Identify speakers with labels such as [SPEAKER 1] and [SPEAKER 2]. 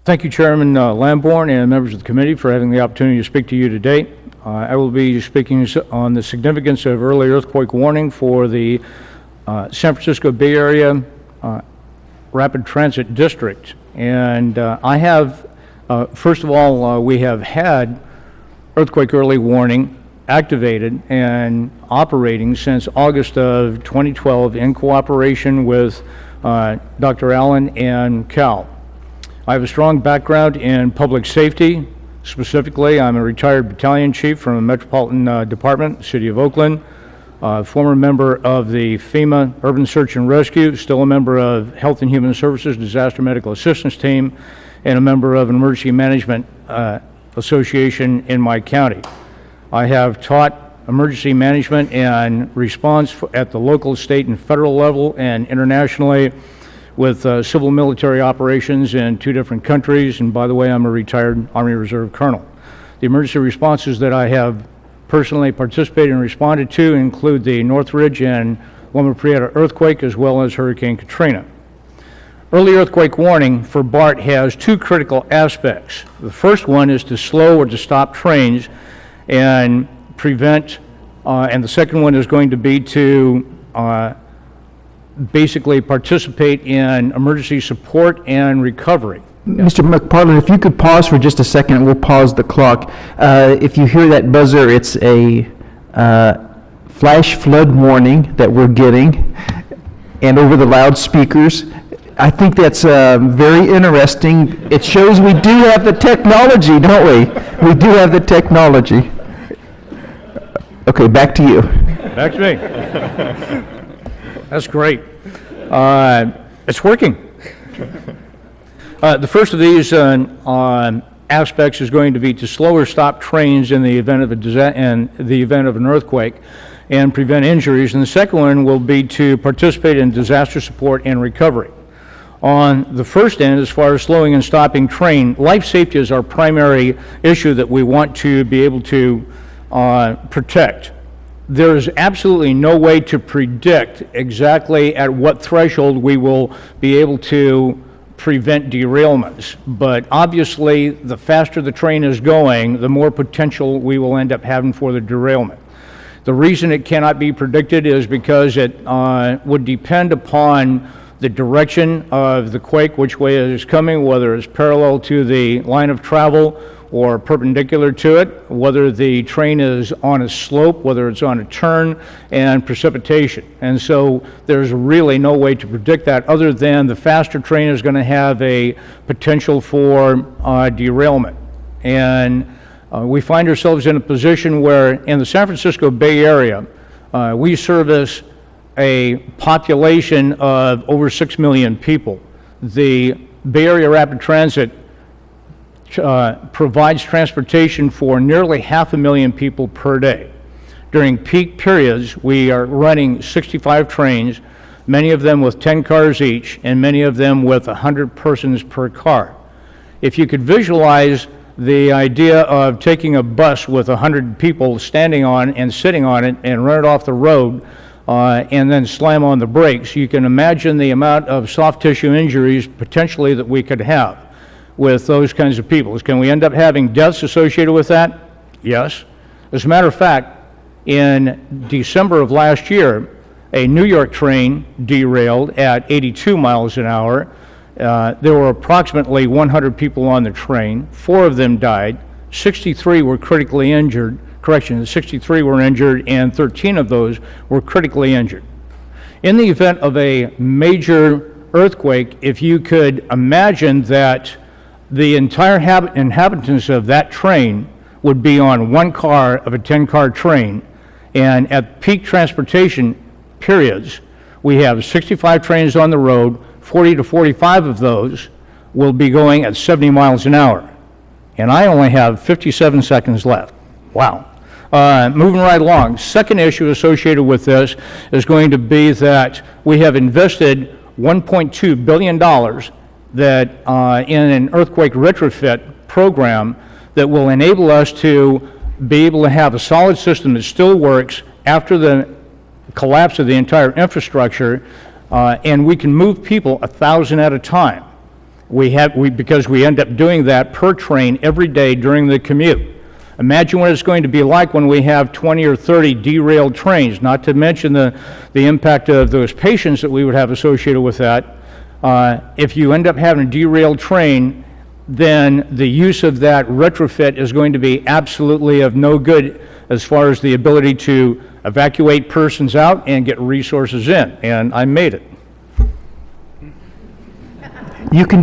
[SPEAKER 1] Thank you, Chairman Lamborn and members of the committee for having the opportunity to speak to you today. I will be speaking on the significance of early earthquake warning for the San Francisco Bay Area Rapid Transit District. And I have, first of all, we have had earthquake early warning activated and operating since August of 2012 in cooperation with Dr. Allen and Cal. I have a strong background in public safety. Specifically, I'm a retired battalion chief from the Metropolitan Department, City of Oakland, former member of the FEMA Urban Search and Rescue, still a member of Health and Human Services Disaster Medical Assistance Team, and a member of an Emergency Management Association in my county. I have taught emergency management and response at the local, state, and federal level and internationally with civil military operations in 2 different countries. And by the way, I'm a retired Army Reserve colonel. The emergency responses that I have personally participated and responded to include the Northridge and Loma Prieta earthquake, as well as Hurricane Katrina. Early earthquake warning for BART has 2 critical aspects. The first one is to slow or to stop trains and prevent, and the second one is going to be to basically participate in emergency support and recovery.
[SPEAKER 2] Mr. McPartland, if you could pause for just a second, we'll pause the clock. If you hear that buzzer, it's a flash flood warning that we're getting, and over the loudspeakers. I think that's very interesting. It shows we do have the technology, don't we? We do have the technology. Okay, back to you.
[SPEAKER 1] Back to me. That's great. It's working. The first of these aspects is going to be to slow or stop trains in the event of an earthquake and prevent injuries. And the second one will be to participate in disaster support and recovery. On the first end, as far as slowing and stopping train, life safety is our primary issue that we want to be able to protect. There is absolutely no way to predict exactly at what threshold we will be able to prevent derailments. But obviously, the faster the train is going, the more potential we will end up having for the derailment. The reason it cannot be predicted is because it would depend upon the direction of the quake, which way it is coming, whether it's parallel to the line of travel or perpendicular to it, whether the train is on a slope, whether it's on a turn, and precipitation. And so there's really no way to predict that other than the faster train is going to have a potential for derailment. And we find ourselves in a position where in the San Francisco Bay Area, we service a population of over 6 million people. The Bay Area Rapid Transit provides transportation for nearly 500,000 people per day. During peak periods, we are running 65 trains, many of them with 10 cars each, and many of them with 100 persons per car. If you could visualize the idea of taking a bus with 100 people standing on and sitting on it and run it off the road and then slam on the brakes, you can imagine the amount of soft tissue injuries potentially that we could have with those kinds of people. Can we end up having deaths associated with that? Yes. As a matter of fact, in December of last year, a New York train derailed at 82 miles an hour. There were approximately 100 people on the train. 4 of them died. 63 were critically injured. 63 were injured, and 13 of those were critically injured. In the event of a major earthquake, if you could imagine that the entire inhabitants of that train would be on 1 car of a 10-car train, and at peak transportation periods, we have 65 trains on the road. 40 to 45 of those will be going at 70 miles an hour. And I only have 57 seconds left. Wow. Moving right along. Second issue associated with this is going to be that we have invested $1.2 billion that in an earthquake retrofit program that will enable us to be able to have a solid system that still works after the collapse of the entire infrastructure, and we can move people 1,000 at a time. because we end up doing that per train every day during the commute. Imagine what it's going to be like when we have 20 or 30 derailed trains, not to mention the impact of those patients that we would have associated with that. If you end up having a derailed train, then the use of that retrofit is going to be absolutely of no good as far as the ability to evacuate persons out and get resources in, and I made it.
[SPEAKER 2] You can do